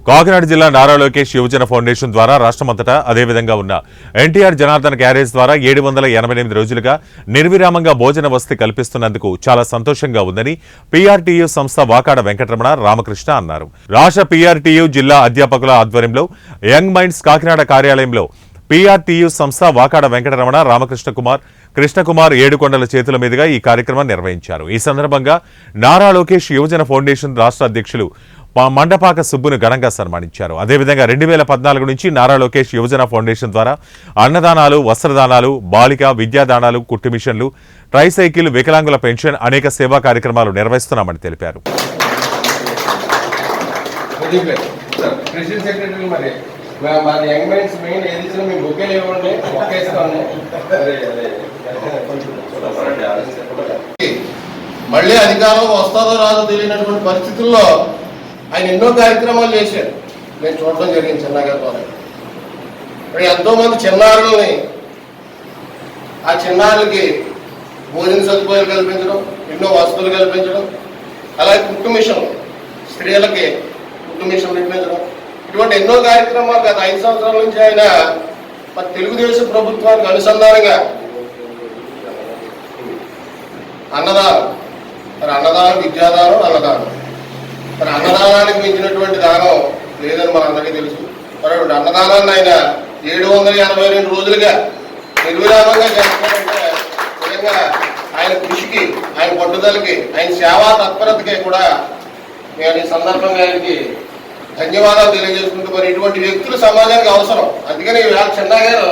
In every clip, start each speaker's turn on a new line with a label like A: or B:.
A: కాకినాడ జిల్లా నారా లోకేష్ యువజన ఫౌండేషన్ ద్వారా రాష్ట్రమంతటా అదేవిధంగా ఉన్న ఎన్టీఆర్ జనార్దన్ క్యారేజ్ ద్వారా 788 రోజులుగా నిర్విరామంగా భోజన వసతి కల్పిస్తున్నందుకు చాలా సంతోషంగా ఉందని పీఆర్టీయూ సంస్థ వాకాడ వెంకటరమణ రామకృష్ణ అన్నారు. రాష్ట్ర పీఆర్టీయూ జిల్లా అధ్యాపకుల ఆధ్వర్యంలో యంగ్ మైండ్స్ కాకినాడ కార్యాలయంలో పీఆర్టీయూ సంస్థ వాకాడ వెంకటరమణ కృష్ణకుమార్ ఏడుకొండల చేతుల మీదుగా ఈ కార్యక్రమం నిర్వహించారు. ఈ సందర్భంగా నారా లోకేష్ యువజన ఫౌండేషన్ రాష్ట్ర అధ్యక్షులు మండపాక సుబ్బును ఘనంగా సన్మానించారు. అదేవిధంగా 2014 నుంచి నారా లోకేష్ యువజన ఫౌండేషన్ ద్వారా అన్నదానాలు, వస్త్రదానాలు, బాలిక విద్యాదానాలు, కుట్టు మిషన్లు, ట్రైసైకిల్, వికలాంగుల పెన్షన్ అనేక సేవా కార్యక్రమాలు నిర్వహిస్తున్నామని తెలిపారు.
B: మళ్ళీ అధికారం వస్తుందో రాదో తెలియనటువంటి పరిస్థితుల్లో ఆయన ఎన్నో కార్యక్రమాలు చేశారు. నేను చూడడం జరిగింది చిన్నగారి ద్వారా. ఇక్కడ ఎంతోమంది చిన్నారులని ఆ చిన్నారులకి భోజన సదుపాయాలు కల్పించడం, ఎన్నో వసతులు కల్పించడం, అలాగే కుట్టు మిషన్లు, స్త్రీలకి కుట్టు మిషన్లు ఇప్పించడం, ఇటువంటి ఎన్నో కార్యక్రమాలు గత 5 సంవత్సరాల నుంచి ఆయన మరి తెలుగుదేశం ప్రభుత్వానికి అనుసంధానంగా అన్నదానం, విద్యాదానం, అన్నదానం. మరి అన్నదానానికి మించినటువంటి దానం లేదని మనందరికీ తెలుసు. మరి అన్నదానాన్ని ఆయన 782 రోజులుగా నిర్విరామంగా చేస్తారంటే నిజంగా ఆయన కృషికి, ఆయన పట్టుదలకి, ఆయన సేవా తత్పరతకి కూడా నేను ఈ సందర్భంగా ఆయనకి ధన్యవాదాలు తెలియజేసుకుంటూ, మరి ఇటువంటి వ్యక్తులు సమాజానికి అవసరం. అందుకని ఇవాళ చిన్నగారు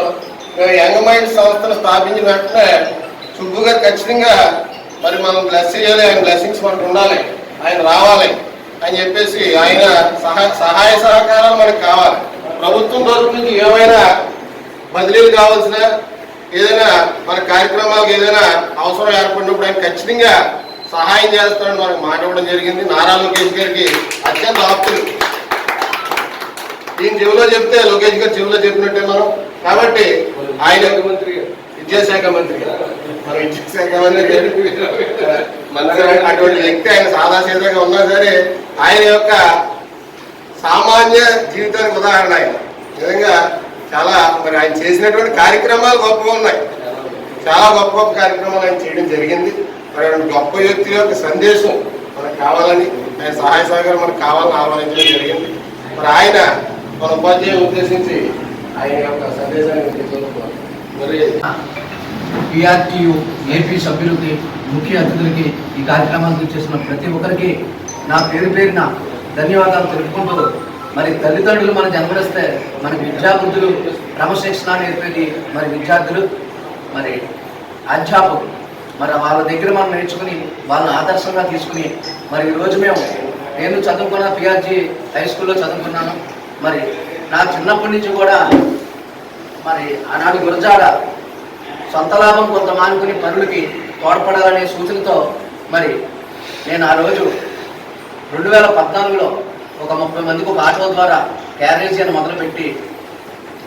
B: యంగ్ మైండ్స్ సంస్థను స్థాపించిన వెంటనే సుబ్బు గారు ఖచ్చితంగా మరి మనం బ్లెస్ చేయాలి, ఆయన బ్లెస్సింగ్స్ మనకు ఉండాలి, ఆయన రావాలి అని చెప్పేసి ఆయన సహాయ సహకారాలు మనకు కావాలి. ప్రభుత్వం తరఫు నుంచి ఏమైనా బదిలీలు కావాల్సిన, ఏదైనా మన కార్యక్రమాలకు ఏదైనా అవసరం ఏర్పడినప్పుడు ఆయన ఖచ్చితంగా సహాయం చేస్తారని మనకు మాట ఇవ్వడం జరిగింది. నారా లోకేష్ గారికి అత్యంత ఆప్తులు. ఈయన చెవిలో చెప్తే లోకేష్ గారు చెవిలో చెప్పినట్టే మనం. కాబట్టి ఆయన విద్యాశాఖ మంత్రి మన విద్యాశాఖ మంత్రి అటువంటి వ్యక్తి ఆయన సాదాసీదాగా ఉన్నా సరే ఆయన యొక్క సామాన్య జీవితానికి ఉదాహరణ. ఆయన నిజంగా చాలా మరి ఆయన చేసినటువంటి కార్యక్రమాలు గొప్పగా ఉన్నాయి. చాలా గొప్ప గొప్ప కార్యక్రమాలు ఆయన చేయడం జరిగింది. మరి గొప్ప వ్యక్తి యొక్క సందేశం మనకు కావాలని, ఆయన సహాయ సహకారం మనకు కావాలని ఆహ్వానించడం జరిగింది. మరి ఆయన మన ఉపాధ్యాయులు ఉద్దేశించి ఆయన యొక్క సందేశాన్ని మరి
C: పీఆర్టీయూ ఏపీ సభ్యులకి, ముఖ్య అతిథులకి, ఈ కార్యక్రమానికి చేసిన ప్రతి ఒక్కరికి నా పేరున ధన్యవాదాలు తెలుపుకుంటూ, మరి తల్లిదండ్రులు మన జన్మనిస్తే మనకి విద్యాబుద్ధులు, క్రమశిక్షణ నేర్పేది మరి విద్యార్థులు, మరి అధ్యాపకులు. మరి వాళ్ళ దగ్గర మనం నేర్చుకుని వాళ్ళని ఆదర్శంగా తీసుకుని మరి ఈరోజు నేను చదువుకున్న పిఆర్జీ హై స్కూల్లో చదువుకున్నాను. మరి నా చిన్నప్పటి నుంచి కూడా మరి ఆనాడు గురజాడ సొంత లాభం కొంత మానుకుని పనులకి తోడ్పడాలనే సూచనతో మరి నేను ఆ రోజు 2014లో ఒక 30 మందికి ఒక ఆటో ద్వారా క్యారేజీ అని మొదలుపెట్టి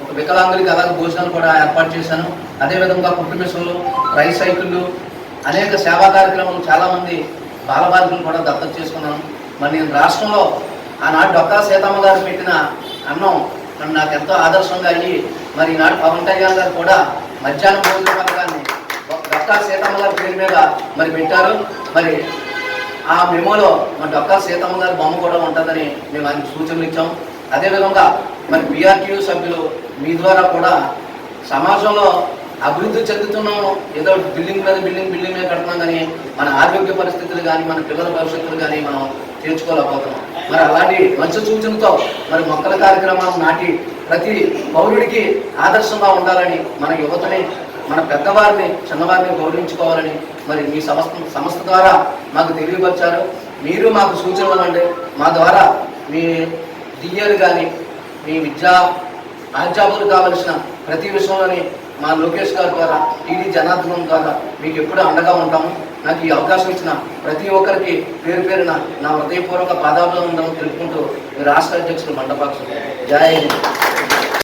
C: ఒక వికలాంగులకి అలాగే భోజనాలు కూడా ఏర్పాటు చేశాను. అదేవిధంగా కుట్టు మిషన్లు, ట్రైసైకిళ్ళు, అనేక సేవా కార్యక్రమాలు, చాలామంది బాలబాలికలు కూడా దత్తత చేసుకున్నాను. మరి నేను రాష్ట్రంలో ఆనాడు డొక్కా సీతమ్మ గారు పెట్టిన అన్నం మరి నాకు ఎంతో ఆదర్శంగా అయ్యి మరి ఈనాడు పవన్ కళ్యాణ్ గారు కూడా మధ్యాహ్నం భోజన పథకాన్ని డొక్కా సీతమ్మ గారి పేరు మీద మరి పెట్టారు. మరి ఆ మెమోలో మన డొక్కా సీతమ్మ గారి బొమ్మ కూడా ఉంటుందని మేము ఆయనకు సూచనలు ఇచ్చాం. అదేవిధంగా మరి పీఆర్టీయూ సభ్యులు మీ ద్వారా కూడా సమాజంలో అభివృద్ధి చెందుతున్నాము, ఏదో బిల్డింగ్ మీద కడుతున్నాం, కానీ మన ఆరోగ్య పరిస్థితులు కానీ, మన పిల్లల భవిష్యత్తులు కానీ మనం తీర్చుకోలేకపోతున్నాం. మరి అలాంటి మంచి సూచనతో మరి మొక్కల కార్యక్రమాలు నాటి ప్రతి పౌరుడికి ఆదర్శంగా ఉండాలని, మన యువతని, మన పెద్దవారిని, చిన్నవారిని గౌరవించుకోవాలని మరి మీ సంస్థ ద్వారా మాకు తెలియపరిచారు. మీరు మాకు సూచనలు అంటే మా ద్వారా మీ డిఏలు కానీ, మీ అధ్యాపకులు కావలసిన ప్రతి విషయంలోని మా లోకేష్ గారి ద్వారా, టీడీ జనార్దనం ద్వారా మీకు ఎప్పుడూ అండగా ఉంటాము. నాకు ఈ అవకాశం ఇచ్చిన ప్రతి ఒక్కరికి పేరున నా హృదయపూర్వక పాదాభివందనం తెలుపుకుంటూ రాష్ట్ర అధ్యక్షులు మండపాక్ష జై హింద్.